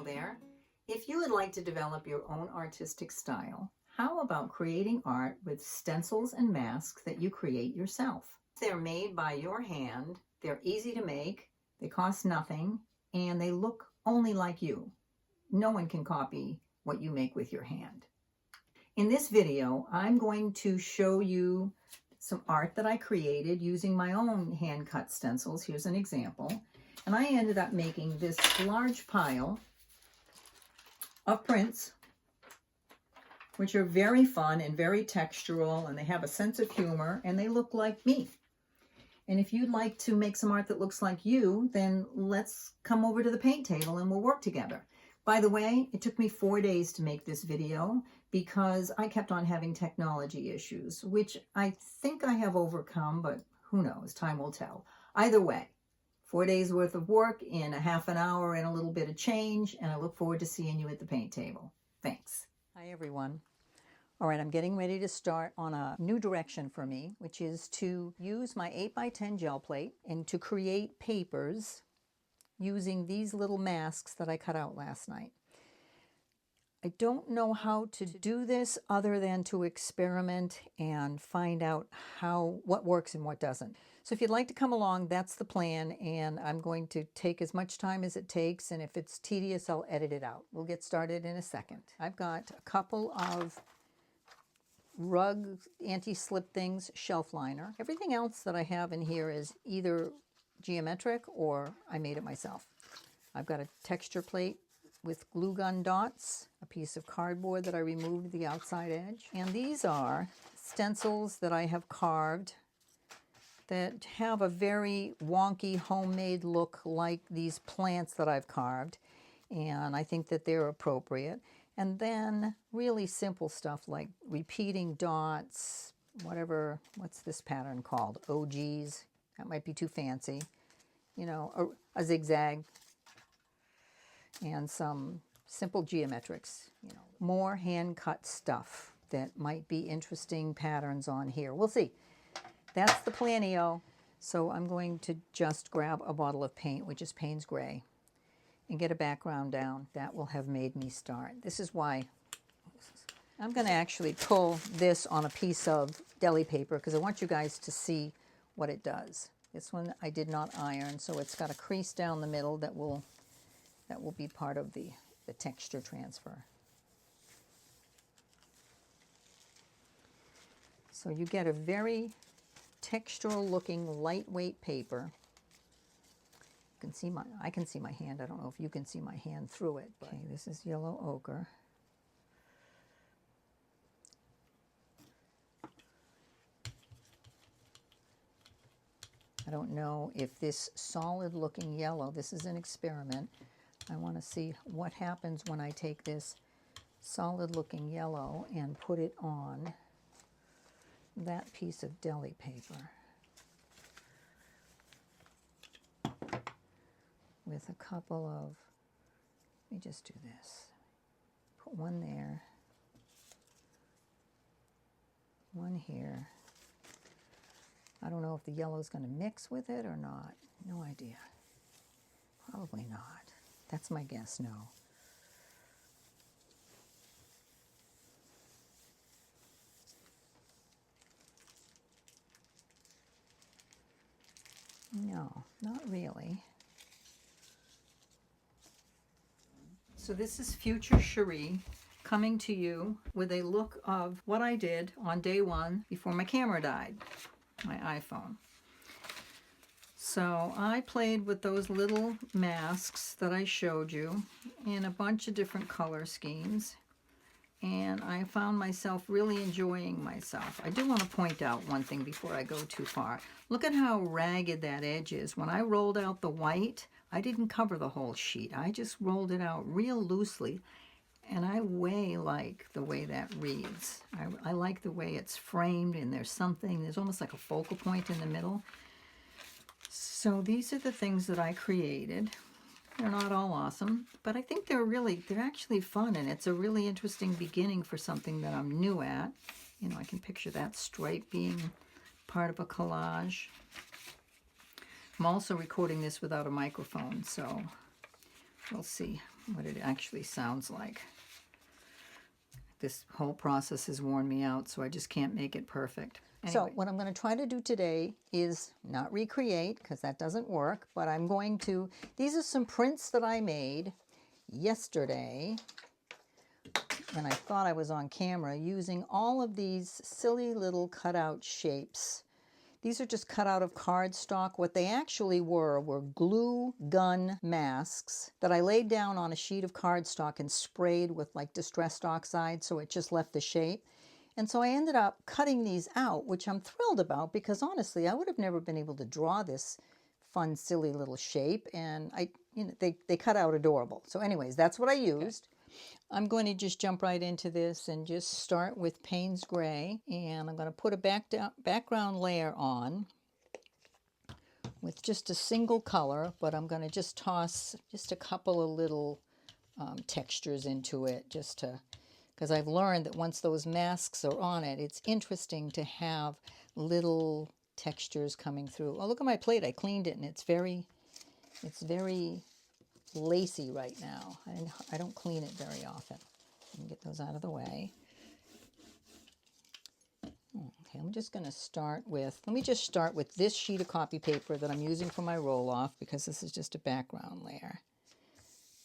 Hello there. If you would like to develop your own artistic style, how about creating art with stencils and masks that you create yourself? They're made by your hand, they're easy to make, they cost nothing, and they look only like you. No one can copy what you make with your hand. In this video, I'm going to show you some art that I created using my own hand-cut stencils. Here's an example. And I ended up making this large pile of prints, which are very fun and very textural, and they have a sense of humor, and they look like me. And if you'd like to make some art that looks like you, then let's come over to the paint table and we'll work together. By the way, it took me 4 days to make this video because I kept on having technology issues, which I think I have overcome, but who knows, time will tell. Either way, 4 days worth of work in a half an hour and a little bit of change, and I look forward to seeing you at the paint table. Thanks. Hi everyone. All right, I'm getting ready to start on a new direction for me, which is to use my 8x10 gel plate and to create papers using these little masks that I cut out last night. I don't know how to do this other than to experiment and find out what works and what doesn't. So if you'd like to come along, that's the plan, and I'm going to take as much time as it takes, and if it's tedious, I'll edit it out. We'll get started in a second. I've got a couple of rug anti-slip things, shelf liner. Everything else that I have in here is either geometric or I made it myself. I've got a texture plate with glue gun dots, a piece of cardboard that I removed the outside edge, and these are stencils that I have carved that have a very wonky homemade look like these plants that I've carved, and I think that they're appropriate. And then really simple stuff like repeating dots, what's this pattern called? OGs, that might be too fancy. You know, a zigzag, and some simple geometrics, you know. More hand-cut stuff that might be interesting patterns on here. We'll see. That's the planio. So I'm going to just grab a bottle of paint, which is Payne's Gray, and get a background down. That will have made me start. This is why I'm going to actually pull this on a piece of deli paper because I want you guys to see what it does. This one I did not iron, so it's got a crease down the middle that will be part of the texture transfer. So you get a very textural looking lightweight paper. You can see I can see my hand. I don't know if you can see my hand through it. But. Okay, this is yellow ochre. I don't know if this solid looking yellow, this is an experiment. I want to see what happens when I take this solid looking yellow and put it on that piece of deli paper with a couple of, let me just do this. Put one there, one here. I don't know if the yellow is going to mix with it or not. No idea. Probably not. That's my guess, no. No, not really. So this is future Cherie coming to you with a look of what I did on day one before my camera died. My iPhone. So I played with those little masks that I showed you in a bunch of different color schemes, and I found myself really enjoying myself. I do want to point out one thing before I go too far. Look at how ragged that edge is. When I rolled out the white, I didn't cover the whole sheet. I just rolled it out real loosely. And I like the way that reads. I like the way it's framed, and there's almost like a focal point in the middle. So these are the things that I created. They're not all awesome, but I think they're actually fun, and it's a really interesting beginning for something that I'm new at. You know, I can picture that stripe being part of a collage. I'm also recording this without a microphone, so We'll see what it actually sounds like. This whole process has worn me out, so I just can't make it perfect. Anyway. So what I'm going to try to do today is not recreate, because that doesn't work, but I'm going to, these are some prints that I made yesterday when I thought I was on camera, using all of these silly little cutout shapes. These are just cut out of cardstock. What they actually were glue gun masks that I laid down on a sheet of cardstock and sprayed with like distressed oxide, so it just left the shape. And so I ended up cutting these out, which I'm thrilled about, because honestly, I would have never been able to draw this fun, silly little shape. And they cut out adorable. So anyways, that's what I used. I'm going to just jump right into this and just start with Payne's Gray. And I'm going to put a background layer on with just a single color, but I'm going to just toss just a couple of little textures into it, just to, because I've learned that once those masks are on it, it's interesting to have little textures coming through. Oh, look at my plate. I cleaned it, and it's very lacy right now. I don't clean it very often. Let me get those out of the way. Okay, I'm just going to start with, let me just start with this sheet of copy paper that I'm using for my roll-off, because this is just a background layer.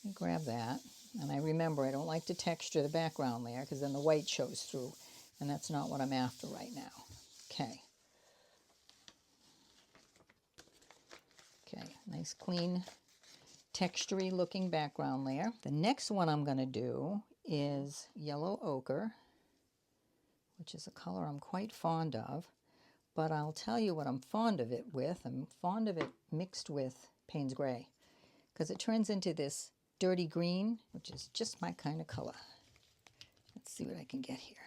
Let me grab that. And I remember, I don't like to texture the background layer, because then the white shows through, and that's not what I'm after right now. Okay. Okay, nice clean textury looking background layer. The next one I'm going to do is yellow ochre, which is a color I'm quite fond of, but I'll tell you what I'm fond of it with. I'm fond of it mixed with Payne's Gray, because it turns into this dirty green, which is just my kind of color. Let's see what I can get here.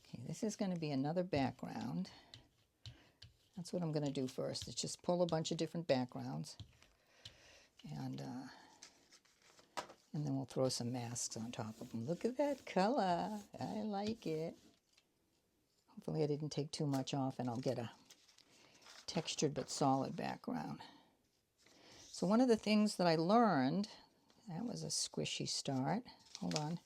Okay, this is going to be another background. That's what I'm going to do first. Is just pull a bunch of different backgrounds, and then we'll throw some masks on top of them. Look at that color. I like it. Hopefully I didn't take too much off, and I'll get a textured but solid background. So one of the things that I learned, that was a squishy start. Hold on.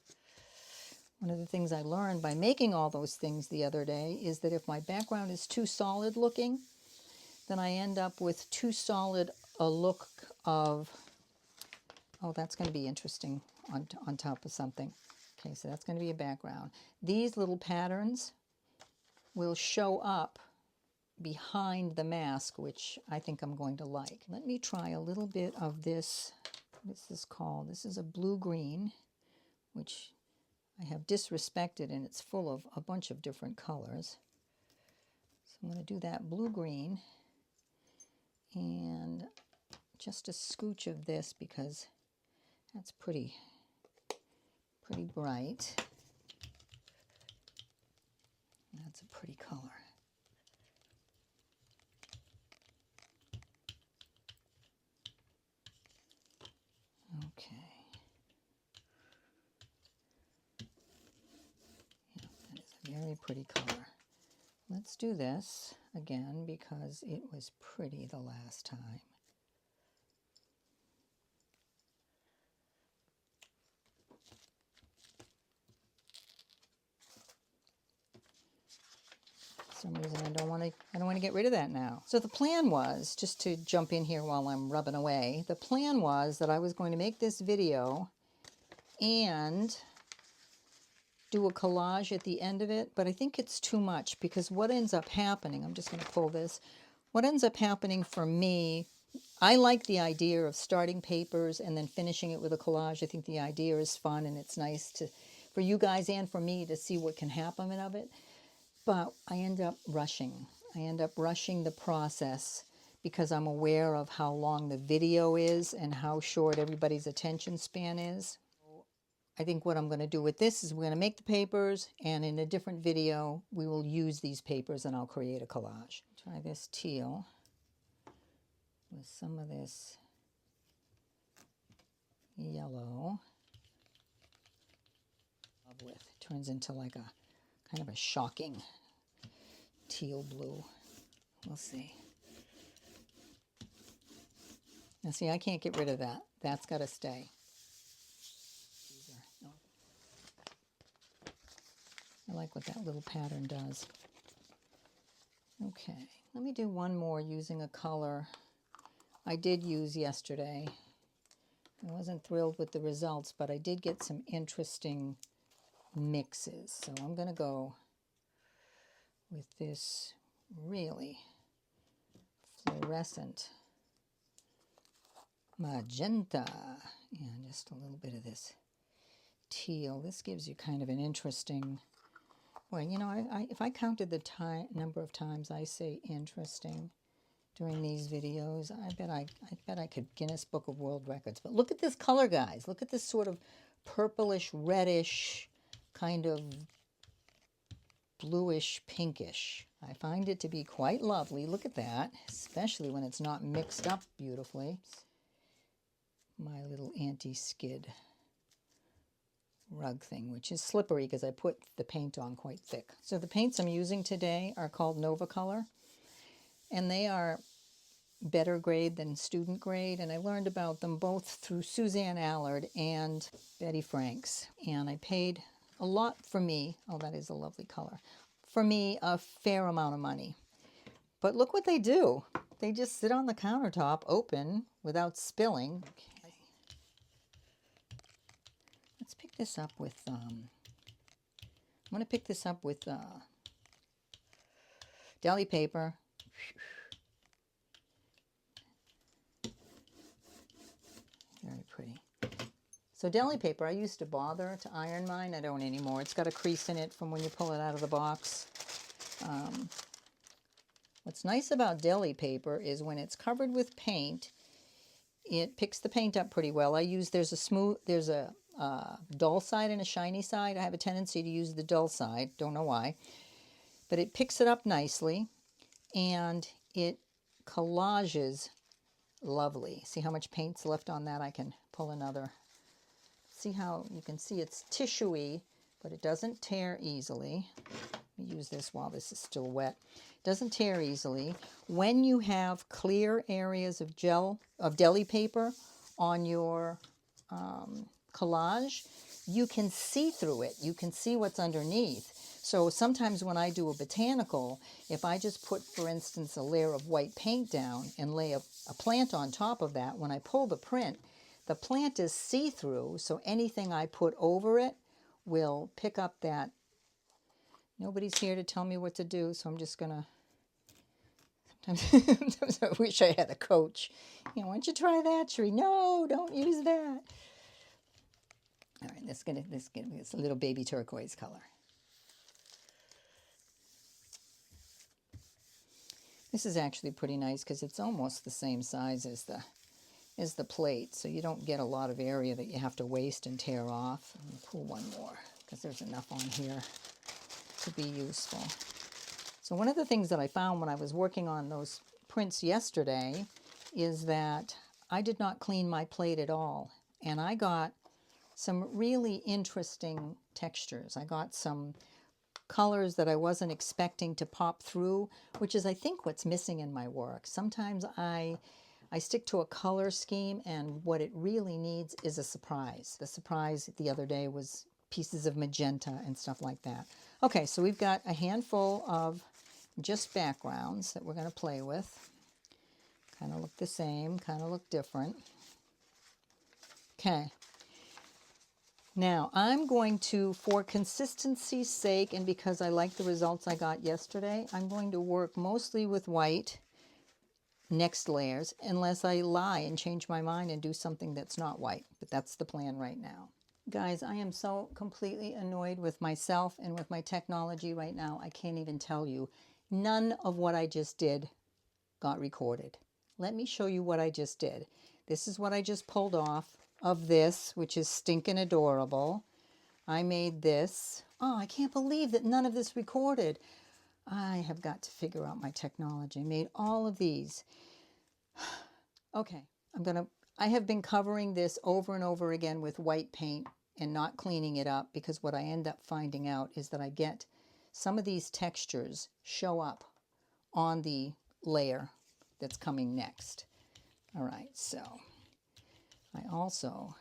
One of the things I learned by making all those things the other day is that if my background is too solid looking, then I end up with too solid a look of, oh, that's going to be interesting on top of something. Okay, so that's going to be a background. These little patterns will show up behind the mask, which I think I'm going to like. Let me try a little bit of this. What's this called? This is a blue-green, which I have disrespected, and it's full of a bunch of different colors. So I'm going to do that blue-green and just a scooch of this, because that's pretty bright. That's a pretty color. Okay. Yeah, that is a very pretty color. Let's do this again, because it was pretty the last time. For some reason I don't want to get rid of that now. So the plan was, just to jump in here while I'm rubbing away, the plan was that I was going to make this video and do a collage at the end of it, but I think it's too much, because what ends up happening, I'm just going to pull this, what ends up happening for me, I like the idea of starting papers and then finishing it with a collage. I think the idea is fun, and it's nice for you guys and for me to see what can happen of it. But I end up rushing. I end up rushing the process, because I'm aware of how long the video is and how short everybody's attention span is. I think what I'm going to do with this is we're going to make the papers, and in a different video we will use these papers and I'll create a collage. Try this teal with some of this yellow. With it turns into like a kind of a shocking teal blue. We'll see. Now see, I can't get rid of that. That's got to stay. I like what that little pattern does. Okay, let me do one more using a color I did use yesterday. I wasn't thrilled with the results, but I did get some interesting mixes. So I'm going to go with this really fluorescent magenta and just a little bit of this teal. This gives you kind of an interesting, well, you know, if I counted the number of times I say interesting during these videos, I bet I could Guinness Book of World Records. But look at this color, guys. Look at this sort of purplish, reddish, kind of bluish, pinkish. I find it to be quite lovely. Look at that, especially when it's not mixed up beautifully. My little anti-skid rug thing, which is slippery because I put the paint on quite thick. So the paints I'm using today are called Nova Color, and they are better grade than student grade, and I learned about them both through Suzanne Allard and Betty Franks, and I paid a lot for me. Oh, that is a lovely color. For me, a fair amount of money. But look what they do. They just sit on the countertop open without spilling. Okay. Let's pick this up with, I'm going to pick this up with deli paper. Very pretty. So deli paper, I used to bother to iron mine. I don't anymore. It's got a crease in it from when you pull it out of the box. What's nice about deli paper is when it's covered with paint, it picks the paint up pretty well. There's a dull side and a shiny side. I have a tendency to use the dull side. Don't know why. But it picks it up nicely, and it collages lovely. See how much paint's left on that? I can pull another. See how you can see it's tissuey, but it doesn't tear easily. Let me use this while this is still wet. It doesn't tear easily. When you have clear areas of deli paper on your collage, you can see through it. You can see what's underneath. So sometimes when I do a botanical, if I just put, for instance, a layer of white paint down and lay a plant on top of that, when I pull the print, the plant is see-through, so anything I put over it will pick up that. Nobody's here to tell me what to do, so I'm just going to, sometimes I wish I had a coach. You know, why don't you try that, Sheree? No, don't use that. All right, let's get this little baby turquoise color. This is actually pretty nice because it's almost the same size as the plate, so you don't get a lot of area that you have to waste and tear off. I'm going to pull one more because there's enough on here to be useful. So one of the things that I found when I was working on those prints yesterday is that I did not clean my plate at all, and I got some really interesting textures. I got some colors that I wasn't expecting to pop through, which is I think what's missing in my work. Sometimes I stick to a color scheme, and what it really needs is a surprise. The surprise the other day was pieces of magenta and stuff like that. Okay, so we've got a handful of just backgrounds that we're going to play with. Kind of look the same, kind of look different. Okay. Now, I'm going to, for consistency's sake and because I like the results I got yesterday, I'm going to work mostly with white next layers, unless I lie and change my mind and do something that's not white. But that's the plan right now. Guys, I am so completely annoyed with myself and with my technology right now, I can't even tell you. None of what I just did got recorded. Let me show you what I just did. This is what I just pulled off of this, which is stinking adorable. I made this. Oh, I can't believe that none of this recorded. I have got to figure out my technology. I made all of these. Okay, I have been covering this over and over again with white paint and not cleaning it up, because what I end up finding out is that I get some of these textures show up on the layer that's coming next. All right, so I also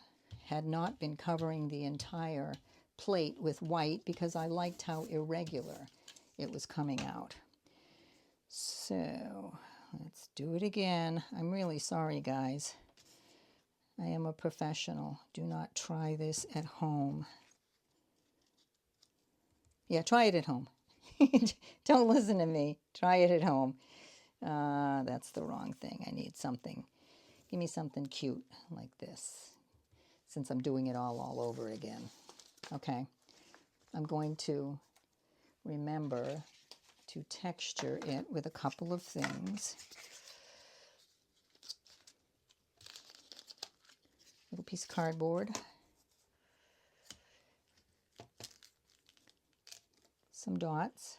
had not been covering the entire plate with white because I liked how irregular it was coming out. So let's do it again. I'm really sorry, guys. I am a professional. Do not try this at home. Yeah, try it at home. Don't listen to me. Try it at home. That's the wrong thing. I need something. Give me something cute like this, since I'm doing it all over again. Okay. I'm going to remember to texture it with a couple of things. Little piece of cardboard. Some dots.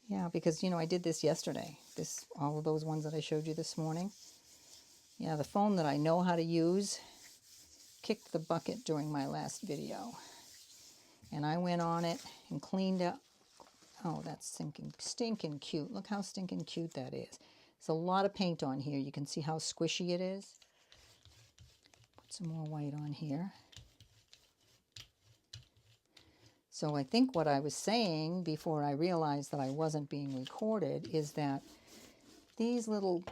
Yeah, because, you know, I did this yesterday. All of those ones that I showed you this morning. Yeah, the phone that I know how to use kicked the bucket during my last video. And I went on it and cleaned up. Oh, that's stinking cute. Look how stinking cute that is. There's a lot of paint on here. You can see how squishy it is. Put some more white on here. So I think what I was saying before I realized that I wasn't being recorded is that these little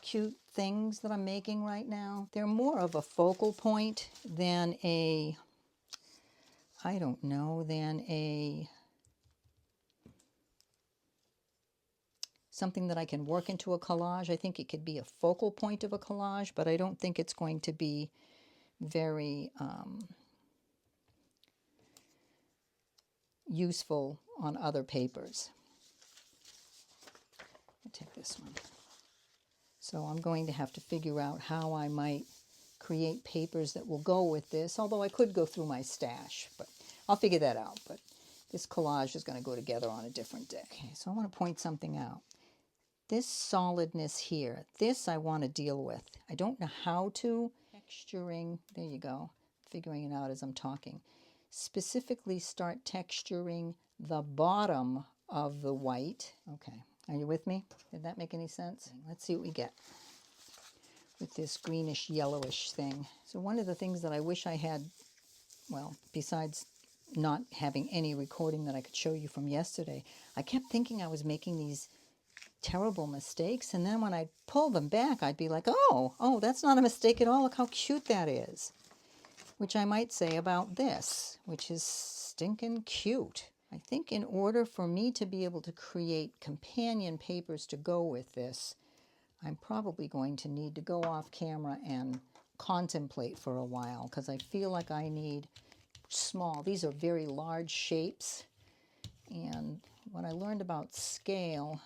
cute things that I'm making right now, they're more of a focal point than a, I don't know, than a something that I can work into a collage. I think it could be a focal point of a collage, but I don't think it's going to be very useful on other papers. I'll take this one. So I'm going to have to figure out how I might create papers that will go with this, although I could go through my stash, but I'll figure that out. But this collage is going to go together on a different day. Okay, so I want to point something out. This solidness here, this I want to deal with. I don't know how to. Texturing, there you go, figuring it out as I'm talking. Specifically start texturing the bottom of the white. Okay, are you with me? Did that make any sense? Let's see what we get with this greenish yellowish thing. So one of the things that I wish I had, well, besides not having any recording that I could show you from yesterday, I kept thinking I was making these terrible mistakes, and then when I'd pull them back, I'd be like, oh, that's not a mistake at all. Look how cute that is. Which I might say about this, which is stinking cute. I think in order for me to be able to create companion papers to go with this, I'm probably going to need to go off camera and contemplate for a while, because I feel like I need small. These are very large shapes, and what I learned about scale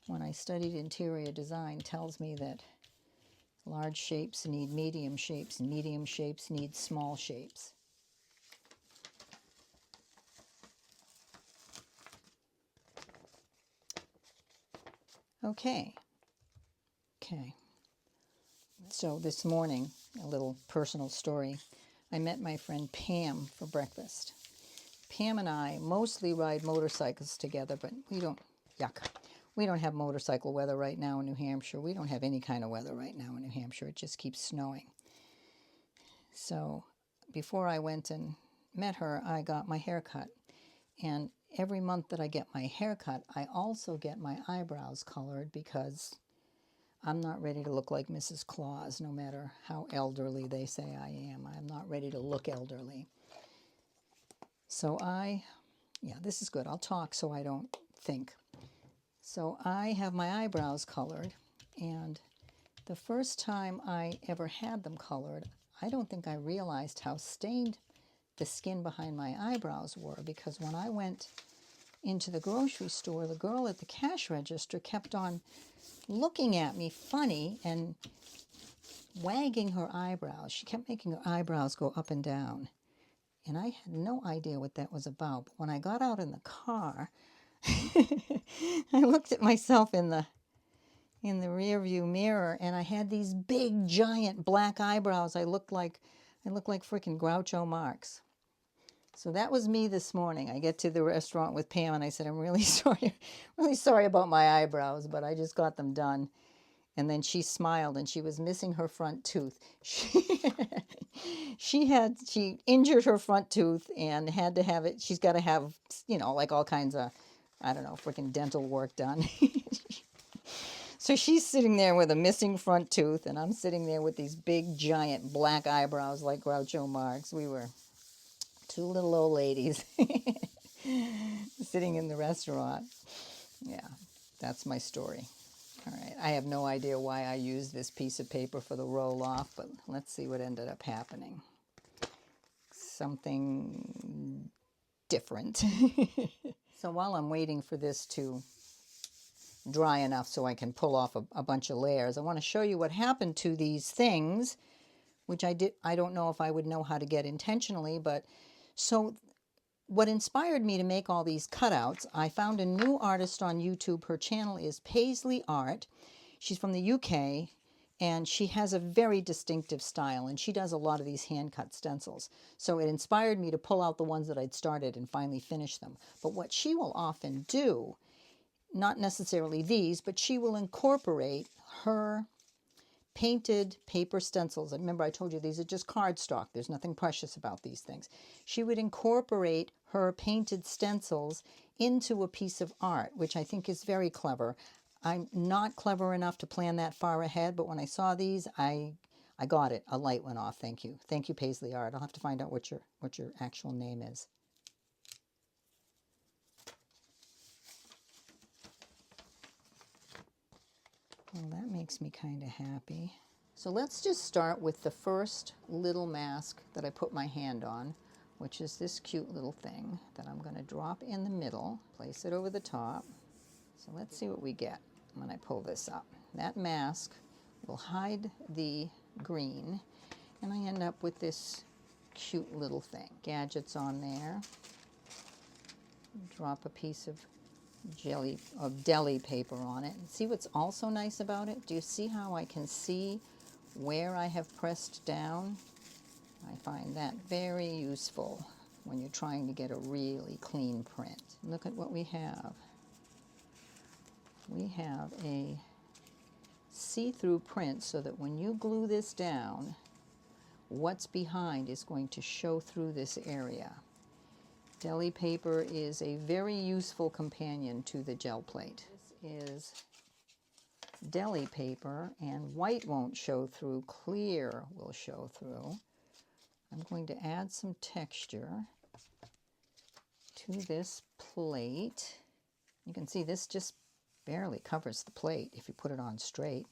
when I studied interior design tells me that large shapes need medium shapes, and medium shapes need small shapes. Okay. So this morning, a little personal story. I met my friend Pam for breakfast. Pam and I mostly ride motorcycles together, but we don't have motorcycle weather right now in New Hampshire. We don't have any kind of weather right now in New Hampshire. It just keeps snowing. So before I went and met her, I got my hair cut. And every month that I get my hair cut, I also get my eyebrows colored, because I'm not ready to look like Mrs. Claus, no matter how elderly they say I am. I'm not ready to look elderly. So this is good. I'll talk so I don't think. So I have my eyebrows colored, and the first time I ever had them colored, I don't think I realized how stained the skin behind my eyebrows were, because when I went into the grocery store, the girl at the cash register kept on looking at me funny and wagging her eyebrows. She kept making her eyebrows go up and down. And I had no idea what that was about. But when I got out in the car, I looked at myself in the rear view mirror, and I had these big giant black eyebrows. I looked like freaking Groucho Marx. So that was me this morning. I get to the restaurant with Pam, and I said, I'm really sorry about my eyebrows, but I just got them done. And then she smiled and she was missing her front tooth. She injured her front tooth and had to have it. She's got to have, you know, like all kinds of, I don't know, freaking dental work done. So she's sitting there with a missing front tooth, and I'm sitting there with these big, giant black eyebrows like Groucho Marx. We were two little old ladies sitting in the restaurant. Yeah, that's my story. All right, I have no idea why I used this piece of paper for the roll-off, but let's see what ended up happening. Something different. So while I'm waiting for this to dry enough so I can pull off a bunch of layers, I want to show you what happened to these things, which I don't know if I would know how to get intentionally, but so what inspired me to make all these cutouts, I found a new artist on YouTube. Her channel is Paisley Art. She's from the UK, and she has a very distinctive style, and she does a lot of these hand-cut stencils. So it inspired me to pull out the ones that I'd started and finally finish them. But what she will often do, not necessarily these, but she will incorporate her painted paper stencils. And remember, I told you these are just cardstock. There's nothing precious about these things. She would incorporate her painted stencils into a piece of art, which I think is very clever. I'm not clever enough to plan that far ahead, but when I saw these, I got it. A light went off. Thank you. Thank you, Paisley Art. I'll have to find out what your actual name is. Well, that makes me kind of happy. So let's just start with the first little mask that I put my hand on, which is this cute little thing that I'm going to drop in the middle, place it over the top. So let's see what we get when I pull this up. That mask will hide the green, and I end up with this cute little thing. Gadgets on there. Drop a piece of deli paper on it. And see what's also nice about it? Do you see how I can see where I have pressed down? I find that very useful when you're trying to get a really clean print. Look at what we have. We have a see-through print so that when you glue this down, what's behind is going to show through this area. Deli paper is a very useful companion to the gel plate. This is deli paper, and white won't show through, clear will show through. I'm going to add some texture to this plate. You can see this just barely covers the plate if you put it on straight.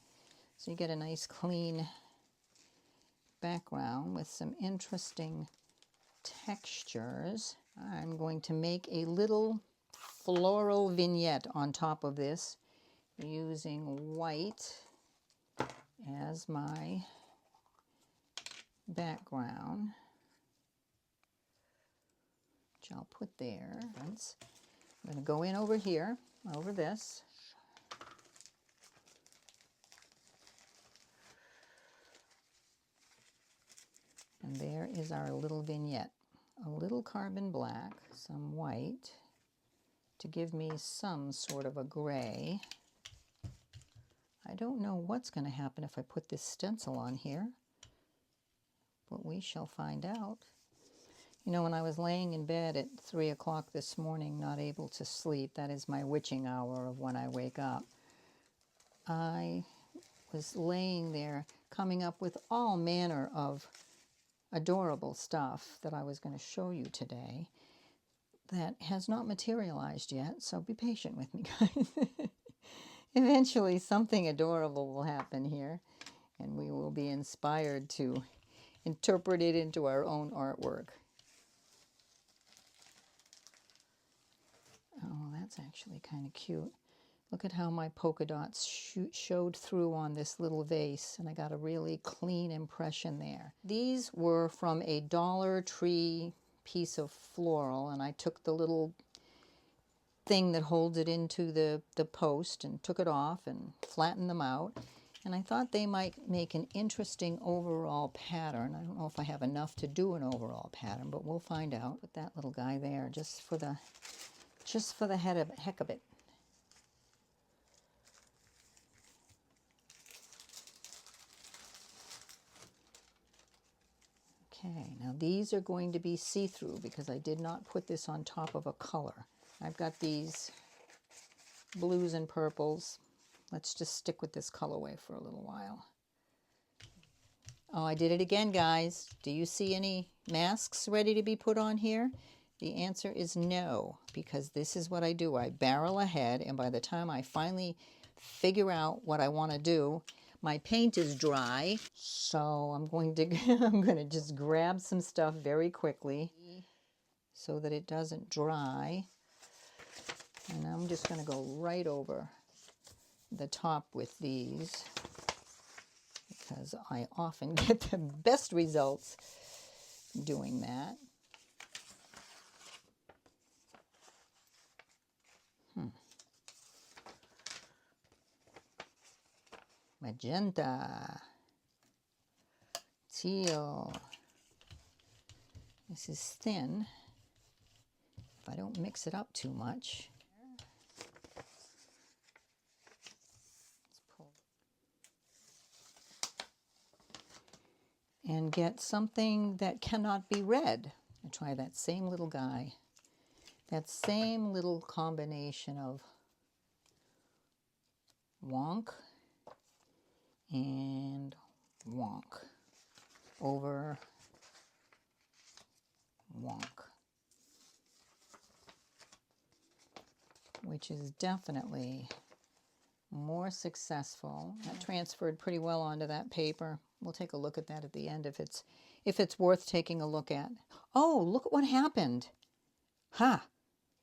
So you get a nice clean background with some interesting textures. I'm going to make a little floral vignette on top of this using white as my background, which I'll put there. I'm going to go in over here, over this. And there is our little vignette. A little carbon black, some white, to give me some sort of a gray. I don't know what's going to happen if I put this stencil on here, but we shall find out. You know, when I was laying in bed at 3 o'clock this morning, not able to sleep, that is my witching hour of when I wake up, I was laying there coming up with all manner of adorable stuff that I was going to show you today that has not materialized yet, so be patient with me, guys. Eventually something adorable will happen here, and we will be inspired to interpret it into our own artwork. Oh, that's actually kind of cute. Look at how my polka dots showed through on this little vase, and I got a really clean impression there. These were from a Dollar Tree piece of floral, and I took the little thing that holds it into the post and took it off and flattened them out. And I thought they might make an interesting overall pattern. I don't know if I have enough to do an overall pattern, but we'll find out. Put that little guy there just for the heck of it. Okay, now these are going to be see-through because I did not put this on top of a color. I've got these blues and purples. Let's just stick with this colorway for a little while. Oh, I did it again, guys. Do you see any masks ready to be put on here? The answer is no, because this is what I do. I barrel ahead, and by the time I finally figure out what I want to do, my paint is dry. So I'm going to just grab some stuff very quickly so that it doesn't dry. And I'm just going to go right over the top with these, because I often get the best results doing that. Magenta, teal. This is thin if I don't mix it up too much. Let's pull. And get something that cannot be read. I try that same little guy. That same little combination of wonk and wonk over wonk, which is definitely more successful. That transferred pretty well onto that paper. We'll take a look at that at the end if it's worth taking a look at. Oh, look at what happened. Ha!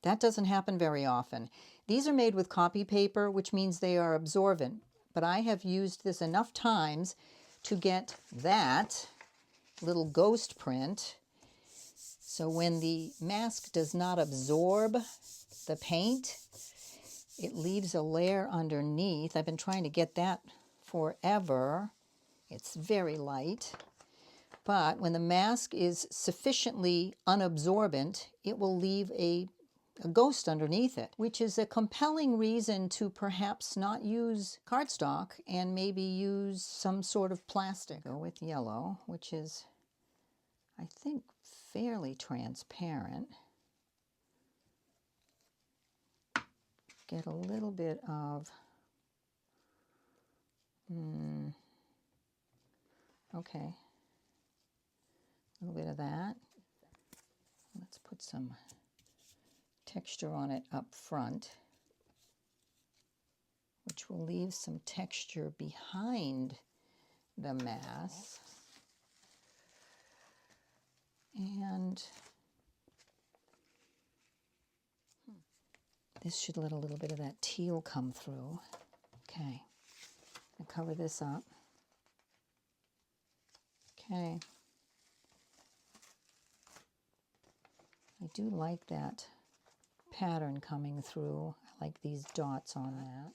That doesn't happen very often. These are made with copy paper, which means they are absorbent. But I have used this enough times to get that little ghost print. So when the mask does not absorb the paint, it leaves a layer underneath. I've been trying to get that forever. It's very light. But when the mask is sufficiently unabsorbent, it will leave a ghost underneath it, which is a compelling reason to perhaps not use cardstock and maybe use some sort of plastic. Go with yellow, which is, I think, fairly transparent. Get a little bit of, okay, a little bit of that. Let's put some texture on it up front, which will leave some texture behind the mask. And this should let a little bit of that teal come through. Okay, I'll cover this up. Okay. I do like that pattern coming through. I like these dots on that.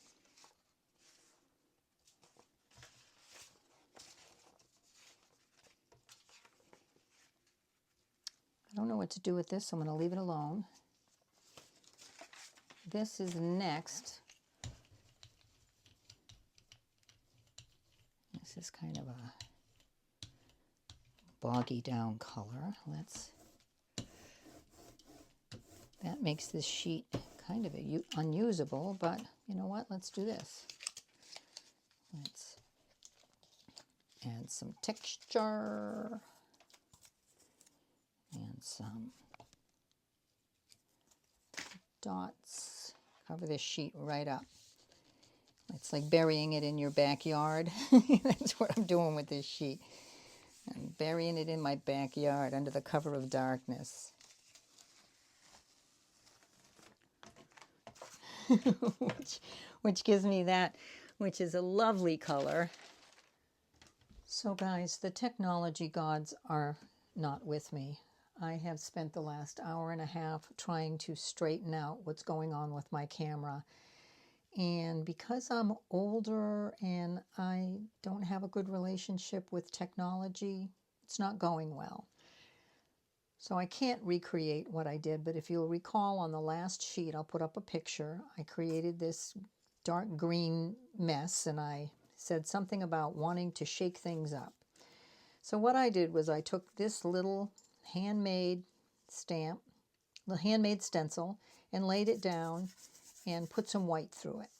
I don't know what to do with this, so I'm going to leave it alone. This is next. This is kind of a boggy down color. That makes this sheet kind of unusable, but you know what? Let's do this. Let's add some texture and some dots. Cover this sheet right up. It's like burying it in your backyard. That's what I'm doing with this sheet. I'm burying it in my backyard under the cover of darkness. which gives me that, which is a lovely color. So guys, the technology gods are not with me. I have spent the last hour and a half trying to straighten out what's going on with my camera. And because I'm older and I don't have a good relationship with technology, it's not going well. So I can't recreate what I did, but if you'll recall on the last sheet, I'll put up a picture. I created this dark green mess, and I said something about wanting to shake things up. So what I did was I took this little handmade stamp, the handmade stencil, and laid it down and put some white through it,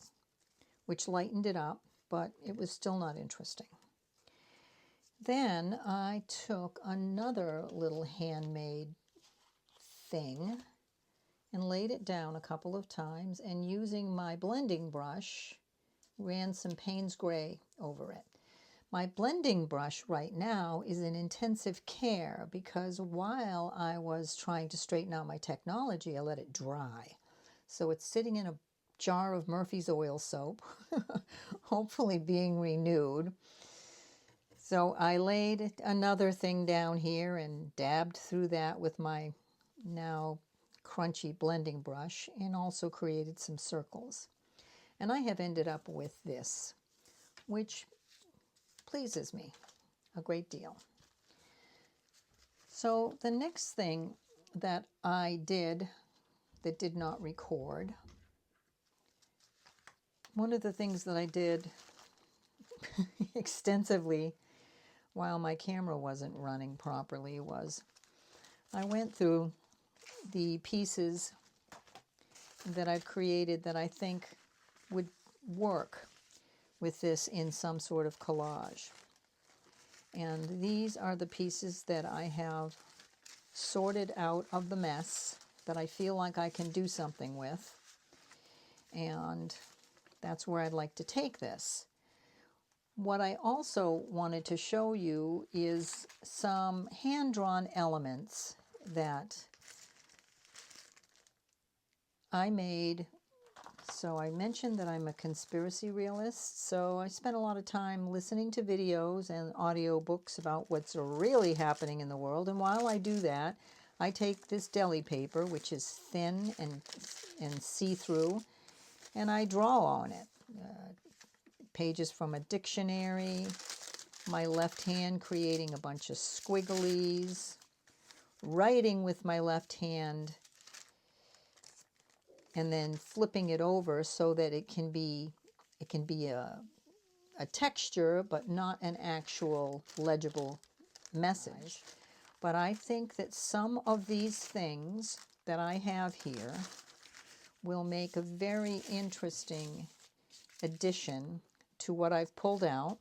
which lightened it up, but it was still not interesting. Then I took another little handmade thing and laid it down a couple of times, and using my blending brush ran some Payne's Gray over it. My blending brush right now is in intensive care because while I was trying to straighten out my technology, I let it dry. So it's sitting in a jar of Murphy's oil soap, hopefully being renewed. So I laid another thing down here and dabbed through that with my now crunchy blending brush and also created some circles. And I have ended up with this, which pleases me a great deal. So the next thing that I did that did not record, one of the things that I did extensively while my camera wasn't running properly was I went through the pieces that I've created that I think would work with this in some sort of collage. And these are the pieces that I have sorted out of the mess that I feel like I can do something with. And that's where I'd like to take this. What I also wanted to show you is some hand-drawn elements that I made. So I mentioned that I'm a conspiracy realist, so I spent a lot of time listening to videos and audiobooks about what's really happening in the world. And while I do that, I take this deli paper, which is thin and see-through, and I draw on it. Pages from a dictionary, my left hand creating a bunch of squigglies, writing with my left hand, and then flipping it over so that it can be a texture, but not an actual legible message. But I think that some of these things that I have here will make a very interesting addition to what I've pulled out.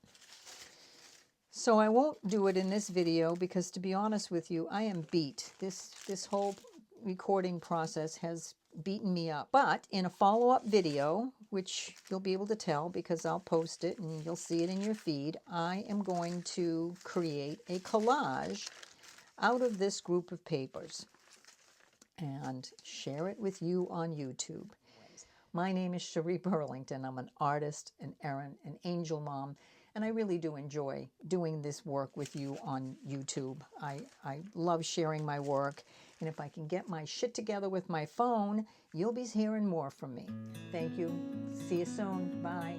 So I won't do it in this video because, to be honest with you, I am beat. This whole recording process has beaten me up. But in a follow-up video, which you'll be able to tell because I'll post it and you'll see it in your feed, I am going to create a collage out of this group of papers and share it with you on YouTube. My name is Cherie Burlington. I'm an artist, an errand, an angel mom, and I really do enjoy doing this work with you on YouTube. I love sharing my work, and if I can get my shit together with my phone, you'll be hearing more from me. Thank you. See you soon. Bye.